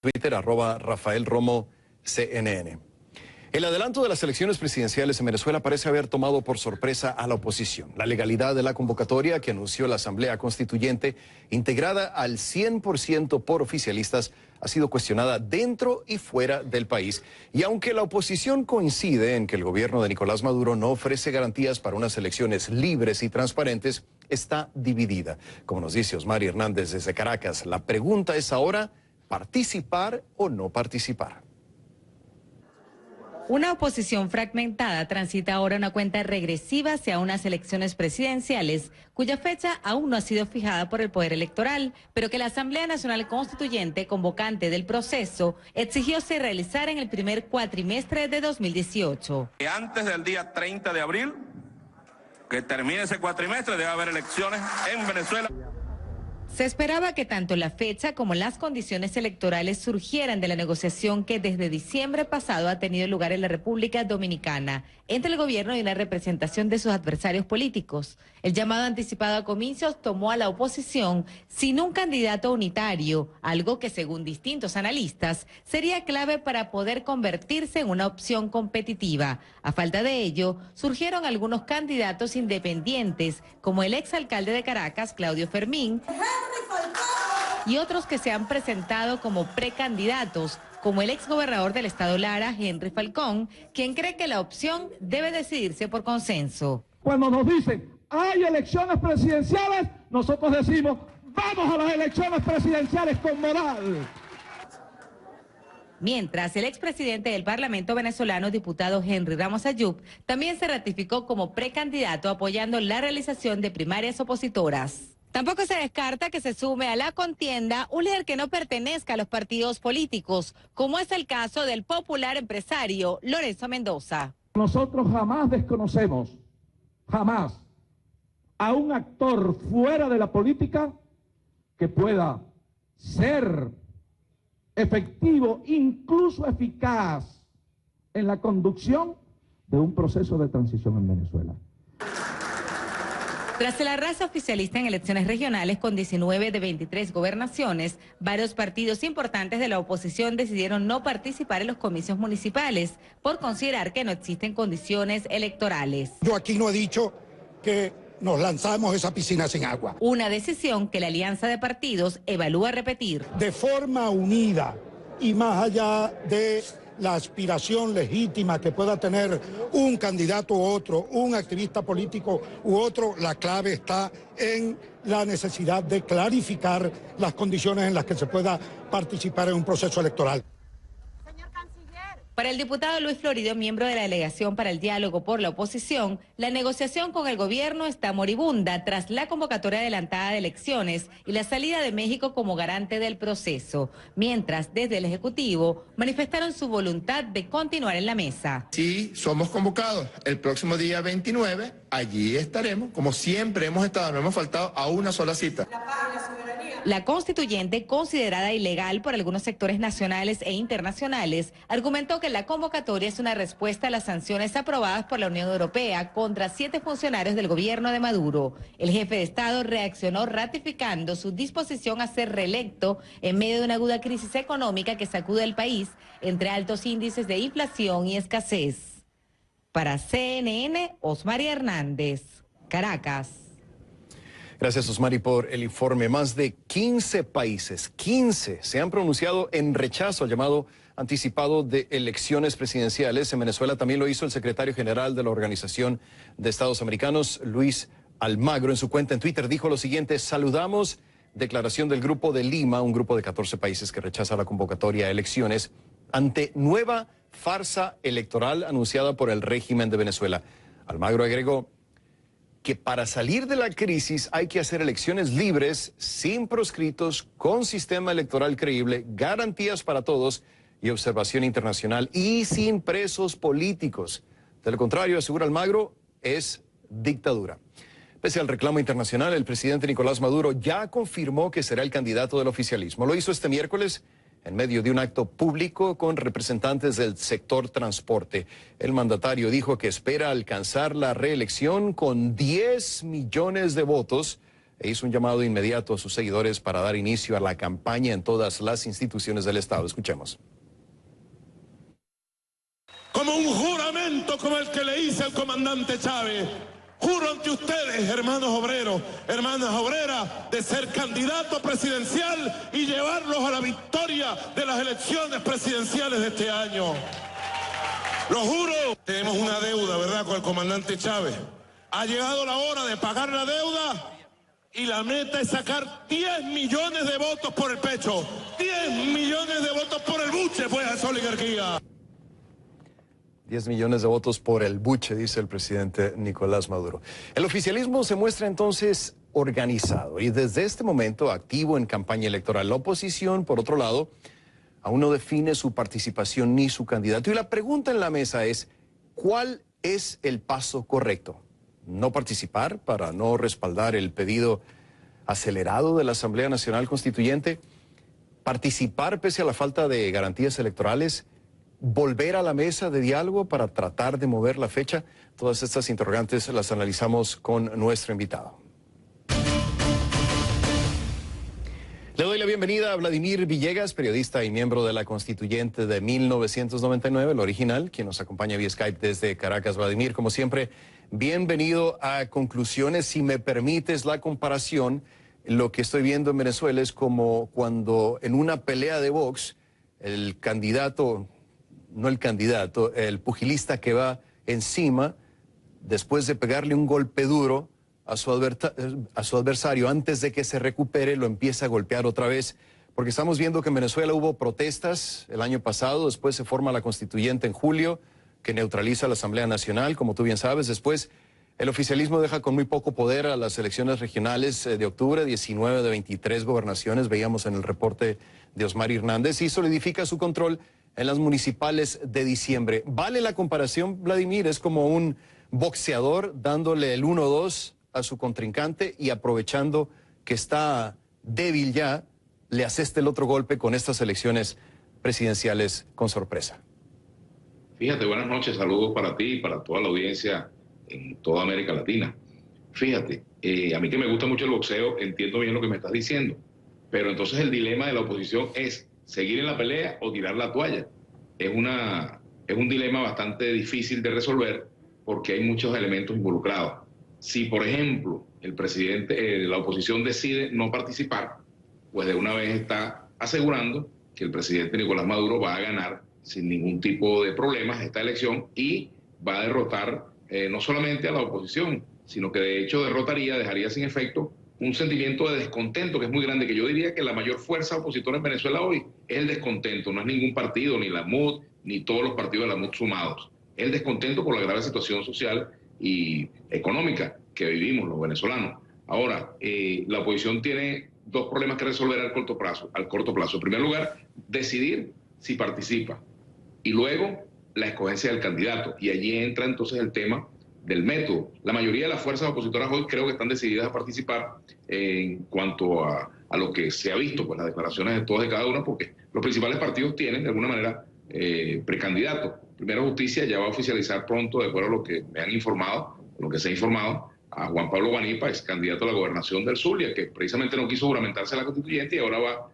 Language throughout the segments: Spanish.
Twitter, @RafaelRomoCNN. El adelanto de las elecciones presidenciales en Venezuela parece haber tomado por sorpresa a la oposición. La legalidad de la convocatoria que anunció la Asamblea Constituyente, integrada al 100% por oficialistas, ha sido cuestionada dentro y fuera del país. Y aunque la oposición coincide en que el gobierno de Nicolás Maduro no ofrece garantías para unas elecciones libres y transparentes, está dividida. Como nos dice Osmari Hernández desde Caracas, la pregunta es ahora, ¿participar o no participar? Una oposición fragmentada transita ahora una cuenta regresiva hacia unas elecciones presidenciales, cuya fecha aún no ha sido fijada por el Poder Electoral, pero que la Asamblea Nacional Constituyente, convocante del proceso, exigió se realizara en el primer cuatrimestre de 2018. Antes del día 30 de abril, que termine ese cuatrimestre, debe haber elecciones en Venezuela. Se esperaba que tanto la fecha como las condiciones electorales surgieran de la negociación que desde diciembre pasado ha tenido lugar en la República Dominicana entre el gobierno y una representación de sus adversarios políticos. El llamado anticipado a comicios tomó a la oposición sin un candidato unitario, algo que según distintos analistas sería clave para poder convertirse en una opción competitiva. A falta de ello, surgieron algunos candidatos independientes, como el exalcalde de Caracas, Claudio Fermín, y otros que se han presentado como precandidatos, como el exgobernador del estado Lara, Henry Falcón, quien cree que la opción debe decidirse por consenso. Cuando nos dicen, hay elecciones presidenciales, nosotros decimos, vamos a las elecciones presidenciales con moral. Mientras, el expresidente del Parlamento venezolano, diputado Henry Ramos Ayub, también se ratificó como precandidato apoyando la realización de primarias opositoras. Tampoco se descarta que se sume a la contienda un líder que no pertenezca a los partidos políticos, como es el caso del popular empresario Lorenzo Mendoza. Nosotros jamás desconocemos, jamás, a un actor fuera de la política que pueda ser efectivo, incluso eficaz, en la conducción de un proceso de transición en Venezuela. Tras el arrastre oficialista en elecciones regionales con 19 de 23 gobernaciones, varios partidos importantes de la oposición decidieron no participar en los comicios municipales por considerar que no existen condiciones electorales. Yo aquí no he dicho que nos lanzamos a esa piscina sin agua. Una decisión que la alianza de partidos evalúa repetir. De forma unida y más allá de la aspiración legítima que pueda tener un candidato u otro, un activista político u otro, la clave está en la necesidad de clarificar las condiciones en las que se pueda participar en un proceso electoral. Para el diputado Luis Florido, miembro de la Delegación para el Diálogo por la Oposición, la negociación con el gobierno está moribunda tras la convocatoria adelantada de elecciones y la salida de México como garante del proceso, mientras desde el Ejecutivo manifestaron su voluntad de continuar en la mesa. Sí, somos convocados el próximo día 29, allí estaremos, como siempre hemos estado, no hemos faltado a una sola cita. La constituyente, considerada ilegal por algunos sectores nacionales e internacionales, argumentó que la convocatoria es una respuesta a las sanciones aprobadas por la Unión Europea contra 7 funcionarios del gobierno de Maduro. El jefe de Estado reaccionó ratificando su disposición a ser reelecto en medio de una aguda crisis económica que sacude al país entre altos índices de inflación y escasez. Para CNN, Osmari Hernández, Caracas. Gracias, Osmari, por el informe. Más de 15 países, 15, se han pronunciado en rechazo al llamado anticipado de elecciones presidenciales. En Venezuela también lo hizo el secretario general de la Organización de Estados Americanos, Luis Almagro. En su cuenta en Twitter dijo lo siguiente: saludamos declaración del Grupo de Lima, un grupo de 14 países que rechaza la convocatoria a elecciones ante nueva farsa electoral anunciada por el régimen de Venezuela. Almagro agregó que para salir de la crisis hay que hacer elecciones libres, sin proscritos, con sistema electoral creíble, garantías para todos y observación internacional y sin presos políticos. De lo contrario, asegura Almagro, es dictadura. Pese al reclamo internacional, el presidente Nicolás Maduro ya confirmó que será el candidato del oficialismo. Lo hizo este miércoles en medio de un acto público con representantes del sector transporte. El mandatario dijo que espera alcanzar la reelección con 10 millones de votos e hizo un llamado inmediato a sus seguidores para dar inicio a la campaña en todas las instituciones del Estado. Escuchemos. Como un juramento como el que le hice al comandante Chávez, juro ante ustedes, hermanos obreros, hermanas obreras, de ser candidato presidencial y llevarlos a la victoria de las elecciones presidenciales de este año. Lo juro. Tenemos una deuda, ¿verdad?, con el comandante Chávez. Ha llegado la hora de pagar la deuda y la meta es sacar 10 millones de votos por el pecho. 10 millones de votos por el buche, pues, a esa oligarquía. 10 millones de votos por el buche, dice el presidente Nicolás Maduro. El oficialismo se muestra entonces organizado y desde este momento activo en campaña electoral. La oposición, por otro lado, aún no define su participación ni su candidato. Y la pregunta en la mesa es, ¿cuál es el paso correcto? ¿No participar para no respaldar el pedido acelerado de la Asamblea Nacional Constituyente? ¿Participar pese a la falta de garantías electorales? ¿Volver a la mesa de diálogo para tratar de mover la fecha? Todas estas interrogantes las analizamos con nuestro invitado. Le doy la bienvenida a Vladimir Villegas, periodista y miembro de la Constituyente de 1999, el original, quien nos acompaña vía Skype desde Caracas. Vladimir, como siempre, bienvenido a Conclusiones. Si me permites la comparación, lo que estoy viendo en Venezuela es como cuando en una pelea de box, el candidato, no el candidato, el pugilista que va encima, después de pegarle un golpe duro a su adversario, antes de que se recupere, lo empieza a golpear otra vez. Porque estamos viendo que en Venezuela hubo protestas el año pasado, después se forma la Constituyente en julio, que neutraliza la Asamblea Nacional, como tú bien sabes. Después el oficialismo deja con muy poco poder a las elecciones regionales de octubre, 19 de 23 gobernaciones, veíamos en el reporte de Osmar Hernández, y solidifica su control en las municipales de diciembre. ¿Vale la comparación, Vladimir? Es como un boxeador dándole el 1-2 a su contrincante y aprovechando que está débil ya, le aseste el otro golpe con estas elecciones presidenciales con sorpresa. Fíjate, buenas noches, saludos para ti y para toda la audiencia en toda América Latina. Fíjate, a mí que me gusta mucho el boxeo, entiendo bien lo que me estás diciendo, pero entonces el dilema de la oposición es seguir en la pelea o tirar la toalla. Es un dilema bastante difícil de resolver porque hay muchos elementos involucrados. Si, por ejemplo, el presidente, la oposición decide no participar, pues de una vez está asegurando que el presidente Nicolás Maduro va a ganar sin ningún tipo de problemas esta elección y va a derrotar no solamente a la oposición, sino que de hecho dejaría sin efecto un sentimiento de descontento que es muy grande, que yo diría que la mayor fuerza opositora en Venezuela hoy es el descontento, no es ningún partido, ni la MUD, ni todos los partidos de la MUD sumados. Es el descontento por la grave situación social y económica que vivimos los venezolanos. Ahora, la oposición tiene dos problemas que resolver al corto plazo. En primer lugar, decidir si participa y luego la escogencia del candidato. Y allí entra entonces el tema del método. La mayoría de las fuerzas opositoras hoy creo que están decididas a participar en cuanto a lo que se ha visto, pues las declaraciones de todos y cada uno, porque los principales partidos tienen de alguna manera precandidatos. Primera Justicia ya va a oficializar pronto, de acuerdo a lo que me han informado, lo que se ha informado, a Juan Pablo Guanipa, ex candidato a la gobernación del Zulia, que precisamente no quiso juramentarse a la Constituyente y ahora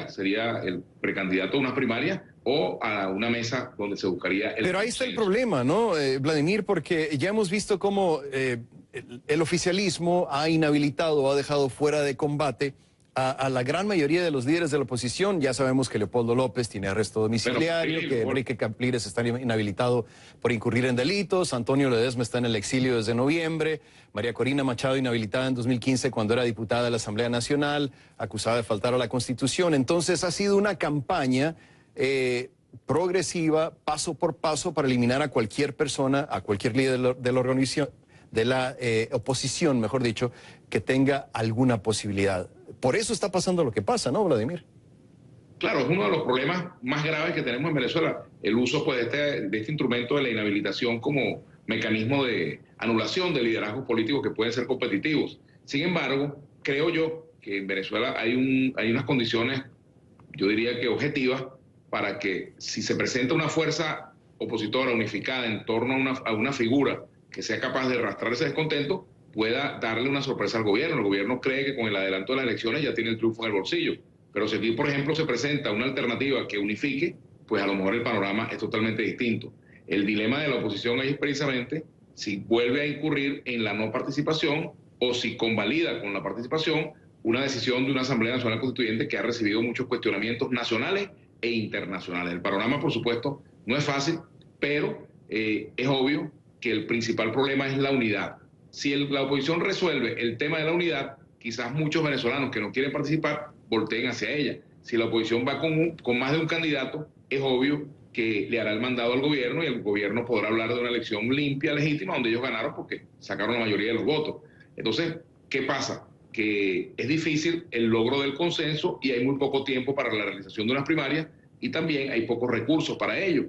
sería el precandidato a unas primarias o a una mesa donde se buscaría el Pero ahí está el problema, ¿no, Vladimir? Porque ya hemos visto cómo el oficialismo ha inhabilitado, ha dejado fuera de combate a la gran mayoría de los líderes de la oposición. Ya sabemos que Leopoldo López tiene arresto domiciliario, que Enrique Capriles está inhabilitado por incurrir en delitos, Antonio Ledesma está en el exilio desde noviembre, María Corina Machado inhabilitada en 2015 cuando era diputada de la Asamblea Nacional, acusada de faltar a la Constitución. Entonces ha sido una campaña progresiva, paso por paso, para eliminar a cualquier persona, a cualquier líder de la organización, de la oposición, mejor dicho, que tenga alguna posibilidad. Por eso está pasando lo que pasa, ¿no, Vladimir? Claro, es uno de los problemas más graves que tenemos en Venezuela, el uso pues, de este instrumento de la inhabilitación como mecanismo de anulación de liderazgos políticos que pueden ser competitivos. Sin embargo, creo yo que en Venezuela hay unas condiciones, yo diría que objetivas, para que si se presenta una fuerza opositora unificada en torno a una figura que sea capaz de arrastrar ese descontento, pueda darle una sorpresa al gobierno. El gobierno cree que con el adelanto de las elecciones ya tiene el triunfo en el bolsillo. Pero si aquí, por ejemplo, se presenta una alternativa que unifique, pues a lo mejor el panorama es totalmente distinto. El dilema de la oposición es precisamente si vuelve a incurrir en la no participación o si convalida con la participación una decisión de una Asamblea Nacional Constituyente que ha recibido muchos cuestionamientos nacionales e internacionales. El panorama, por supuesto, no es fácil, pero es obvio que el principal problema es la unidad. Si la oposición resuelve el tema de la unidad, quizás muchos venezolanos que no quieren participar volteen hacia ella. Si la oposición va con más de un candidato, es obvio que le hará el mandado al gobierno y el gobierno podrá hablar de una elección limpia, legítima, donde ellos ganaron porque sacaron la mayoría de los votos. Entonces, ¿qué pasa? Que es difícil el logro del consenso y hay muy poco tiempo para la realización de unas primarias y también hay pocos recursos para ello.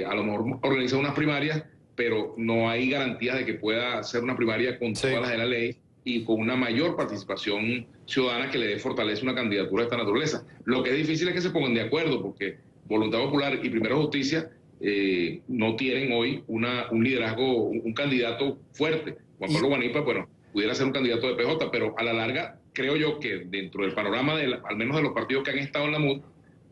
A lo mejor organizan unas primarias, pero no hay garantías de que pueda ser una primaria con todas las de la ley y con una mayor participación ciudadana que le dé fortaleza a una candidatura de esta naturaleza. Lo que es difícil es que se pongan de acuerdo, porque Voluntad Popular y Primero Justicia no tienen hoy un liderazgo, un candidato fuerte. Juan Pablo Guanipa, bueno, pudiera ser un candidato de PJ, pero a la larga creo yo que dentro del panorama, al menos de los partidos que han estado en la MUD,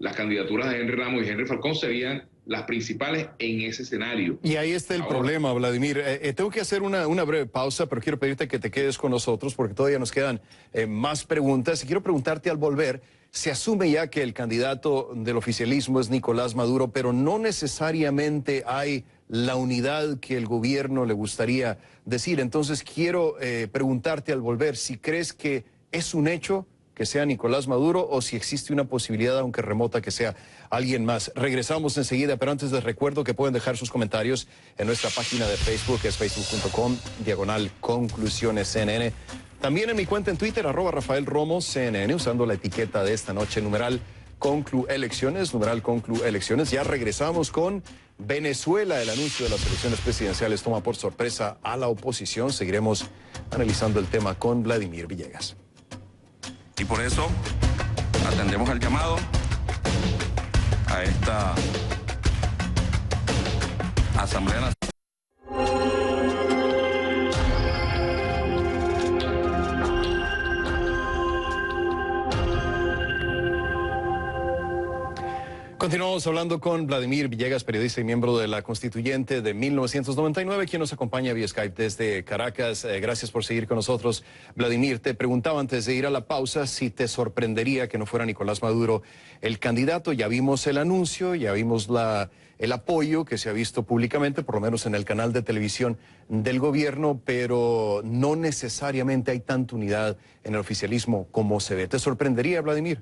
las candidaturas de Henry Ramos y Henry Falcón serían las principales en ese escenario. Y ahí está el problema, Vladimir. Tengo que hacer una breve pausa, pero quiero pedirte que te quedes con nosotros porque todavía nos quedan más preguntas. Y quiero preguntarte al volver, se asume ya que el candidato del oficialismo es Nicolás Maduro, pero no necesariamente hay la unidad que el gobierno le gustaría decir. Entonces quiero preguntarte al volver si crees que es un hecho que sea Nicolás Maduro o si existe una posibilidad, aunque remota, que sea alguien más. Regresamos enseguida, pero antes les recuerdo que pueden dejar sus comentarios en nuestra página de Facebook, que es facebook.com/conclusionescnn. También en mi cuenta en Twitter, @RafaelRomosCNN, usando la etiqueta de esta noche, numeral ConcluElecciones, numeral ConcluElecciones. Ya regresamos con Venezuela. El anuncio de las elecciones presidenciales toma por sorpresa a la oposición. Seguiremos analizando el tema con Vladimir Villegas. Y por eso atendemos al llamado a esta Asamblea Nacional. Continuamos hablando con Vladimir Villegas, periodista y miembro de la Constituyente de 1999, quien nos acompaña vía Skype desde Caracas. Gracias por seguir con nosotros. Vladimir, te preguntaba antes de ir a la pausa si te sorprendería que no fuera Nicolás Maduro el candidato. Ya vimos el anuncio, ya vimos el apoyo que se ha visto públicamente, por lo menos en el canal de televisión del gobierno, pero no necesariamente hay tanta unidad en el oficialismo como se ve. ¿Te sorprendería, Vladimir?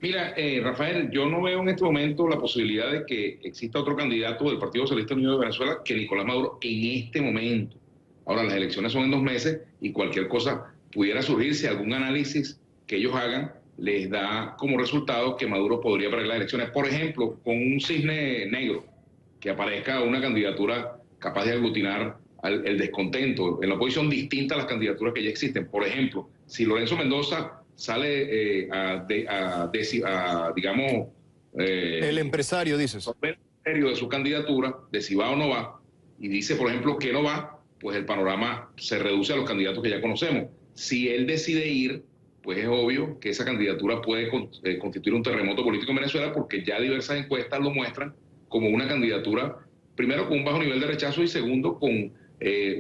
Mira, Rafael, yo no veo en este momento la posibilidad de que exista otro candidato del Partido Socialista Unido de Venezuela que Nicolás Maduro en este momento. Ahora, las elecciones son en 2 meses y cualquier cosa pudiera surgir si algún análisis que ellos hagan les da como resultado que Maduro podría perder las elecciones. Por ejemplo, con un cisne negro, que aparezca una candidatura capaz de aglutinar el descontento en la oposición distinta a las candidaturas que ya existen. Por ejemplo, si Lorenzo Mendoza sale digamos... el empresario, dices. El criterio de su candidatura, de si va o no va, y dice, por ejemplo, que no va, pues el panorama se reduce a los candidatos que ya conocemos. Si él decide ir, pues es obvio que esa candidatura puede constituir un terremoto político en Venezuela, porque ya diversas encuestas lo muestran como una candidatura, primero con un bajo nivel de rechazo y segundo con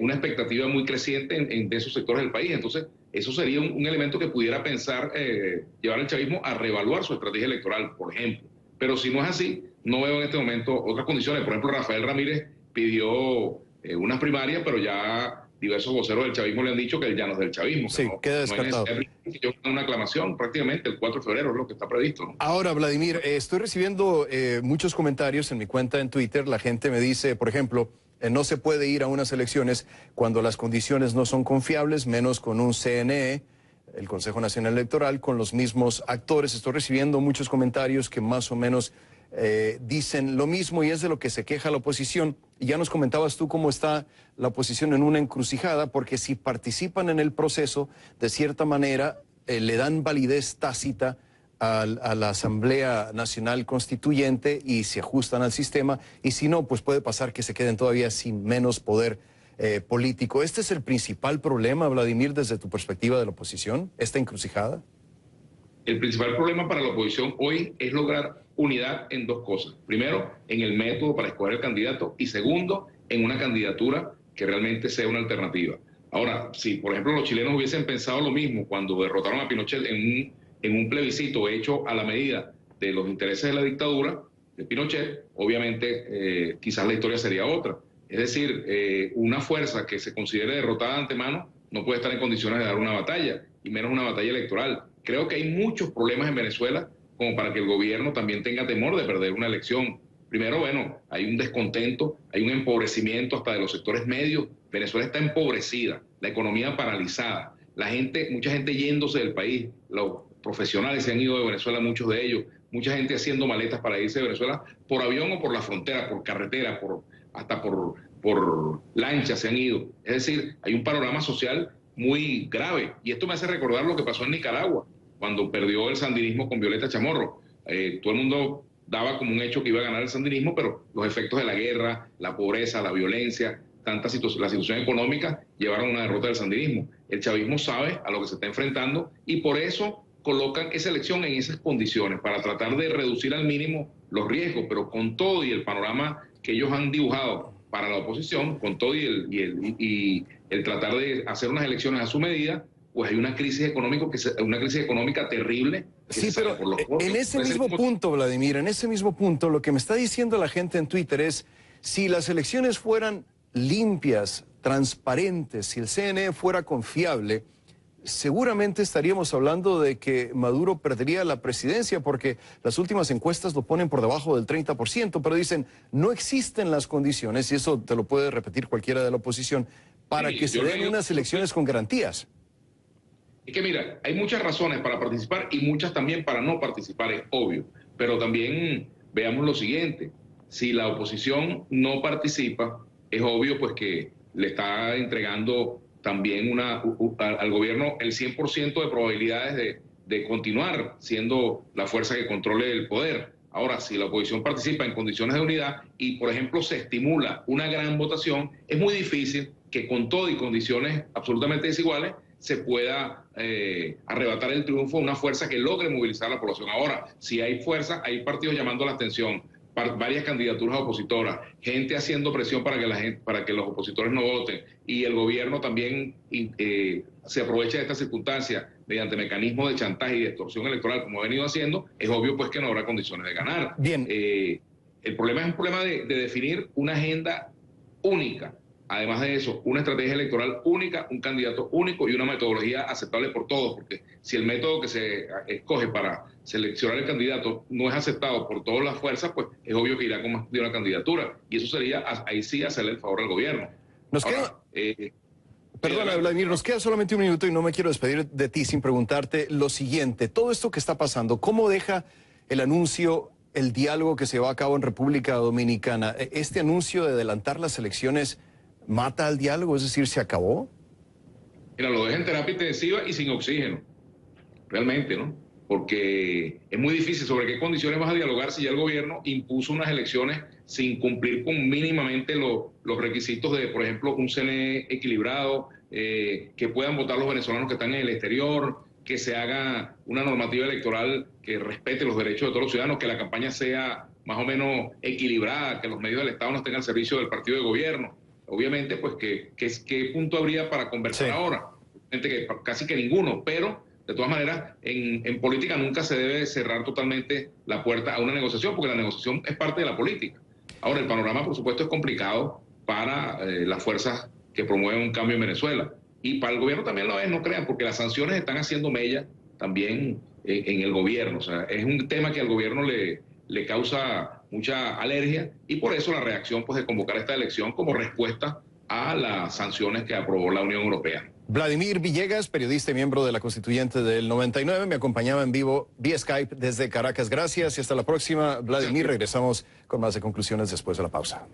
una expectativa muy creciente de esos sectores del país. Entonces, eso sería un elemento que pudiera pensar llevar al chavismo a reevaluar su estrategia electoral, por ejemplo. Pero si no es así, no veo en este momento otras condiciones. Por ejemplo, Rafael Ramírez pidió unas primarias, pero ya diversos voceros del chavismo le han dicho que él ya no es del chavismo. Sí, no, queda descartado. Una aclamación prácticamente el 4 de febrero es lo que está previsto, ¿no? Ahora, Vladimir, estoy recibiendo muchos comentarios en mi cuenta en Twitter. La gente me dice, por ejemplo, no se puede ir a unas elecciones cuando las condiciones no son confiables, menos con un CNE, el Consejo Nacional Electoral, con los mismos actores. Estoy recibiendo muchos comentarios que más o menos dicen lo mismo y es de lo que se queja la oposición. Y ya nos comentabas tú cómo está la oposición en una encrucijada, porque si participan en el proceso, de cierta manera, le dan validez tácita a la Asamblea Nacional Constituyente y se ajustan al sistema, y si no, pues puede pasar que se queden todavía sin menos poder político. ¿Este es el principal problema, Vladimir, desde tu perspectiva de la oposición, esta encrucijada? El principal problema para la oposición hoy es lograr unidad en dos cosas. Primero, en el método para escoger el candidato y segundo, en una candidatura que realmente sea una alternativa. Ahora, si por ejemplo los chilenos hubiesen pensado lo mismo cuando derrotaron a Pinochet en un plebiscito hecho a la medida de los intereses de la dictadura de Pinochet, obviamente quizás la historia sería otra. Es decir, una fuerza que se considere derrotada de antemano no puede estar en condiciones de dar una batalla, y menos una batalla electoral. Creo que hay muchos problemas en Venezuela como para que el gobierno también tenga temor de perder una elección. Primero, bueno, hay un descontento, hay un empobrecimiento hasta de los sectores medios. Venezuela está empobrecida, la economía paralizada, mucha gente yéndose del país, los profesionales se han ido de Venezuela, muchos de ellos, mucha gente haciendo maletas para irse de Venezuela por avión o por la frontera, por carretera, hasta por lancha se han ido. Es decir, hay un panorama social muy grave, y esto me hace recordar lo que pasó en Nicaragua, cuando perdió el sandinismo con Violeta Chamorro. Todo el mundo daba como un hecho que iba a ganar el sandinismo, pero los efectos de la guerra, la pobreza, la violencia, la situación económica llevaron a una derrota del sandinismo. El chavismo sabe a lo que se está enfrentando y por eso colocan esa elección en esas condiciones, para tratar de reducir al mínimo los riesgos, pero con todo y el panorama que ellos han dibujado para la oposición, con todo y el tratar de hacer unas elecciones a su medida, pues hay una crisis económica terrible. Sí, pero en ese mismo punto, Vladimir, en ese mismo punto, lo que me está diciendo la gente en Twitter es, si las elecciones fueran limpias, transparentes, si el CNE fuera confiable, seguramente estaríamos hablando de que Maduro perdería la presidencia, porque las últimas encuestas lo ponen por debajo del 30%, pero dicen, no existen las condiciones, y eso te lo puede repetir cualquiera de la oposición, para que se den unas elecciones con garantías. Es que mira, hay muchas razones para participar y muchas también para no participar, es obvio. Pero también veamos lo siguiente, si la oposición no participa, es obvio pues que le está entregando también al gobierno el 100% de probabilidades de continuar siendo la fuerza que controle el poder. Ahora, si la oposición participa en condiciones de unidad y, por ejemplo, se estimula una gran votación, es muy difícil que con todo y condiciones absolutamente desiguales se pueda arrebatar el triunfo a una fuerza que logre movilizar a la población. Ahora, si hay fuerza, hay partidos llamando la atención, varias candidaturas opositoras, gente haciendo presión para que los opositores no voten, y el gobierno también se aprovecha de esta circunstancia mediante mecanismos de chantaje y de extorsión electoral, como ha venido haciendo, es obvio pues que no habrá condiciones de ganar. Bien. El problema es un problema de definir una agenda única. Además de eso, una estrategia electoral única, un candidato único y una metodología aceptable por todos, porque si el método que se escoge para seleccionar el candidato no es aceptado por todas las fuerzas, pues es obvio que irá con más de una candidatura. Y eso sería, ahí sí, hacerle el favor al gobierno. Perdona, Vladimir, nos queda solamente un minuto y no me quiero despedir de ti sin preguntarte lo siguiente. Todo esto que está pasando, ¿cómo deja el anuncio, el diálogo que se va a cabo en República Dominicana? ¿Este anuncio de adelantar las elecciones mata al diálogo? Es decir, ¿se acabó? Mira, lo deja en terapia intensiva y sin oxígeno, realmente, ¿no? Porque es muy difícil sobre qué condiciones vas a dialogar si ya el gobierno impuso unas elecciones sin cumplir con mínimamente los requisitos de, por ejemplo, un CNE equilibrado, que puedan votar los venezolanos que están en el exterior, que se haga una normativa electoral que respete los derechos de todos los ciudadanos, que la campaña sea más o menos equilibrada, que los medios del Estado no estén al servicio del partido de gobierno. Obviamente, pues, ¿qué punto habría para conversar ahora? Casi que ninguno, pero de todas maneras, en política nunca se debe cerrar totalmente la puerta a una negociación, porque la negociación es parte de la política. Ahora, el panorama, por supuesto, es complicado para las fuerzas que promueven un cambio en Venezuela. Y para el gobierno también lo es, no crean, porque las sanciones están haciendo mella también en el gobierno. O sea, es un tema que al gobierno le causa mucha alergia, y por eso la reacción pues, de convocar esta elección como respuesta a las sanciones que aprobó la Unión Europea. Vladimir Villegas, periodista y miembro de la Constituyente del 99, me acompañaba en vivo vía Skype desde Caracas. Gracias y hasta la próxima. Vladimir, regresamos con más de conclusiones después de la pausa.